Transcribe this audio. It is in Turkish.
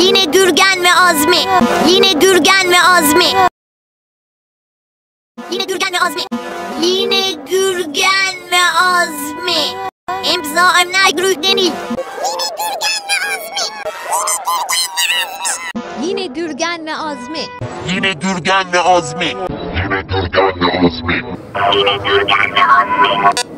Yine Gürgen ve Azmi. Yine Gürgen ve Azmi. Yine Gürgen ve Azmi. Yine Gürgen ve Azmi. Emza emnay grühdeni. Yine Gürgen ve Azmi. Yine Gürgen ve Azmi. Yine Gürgen ve Azmi. Yine Gürgen ve Azmi.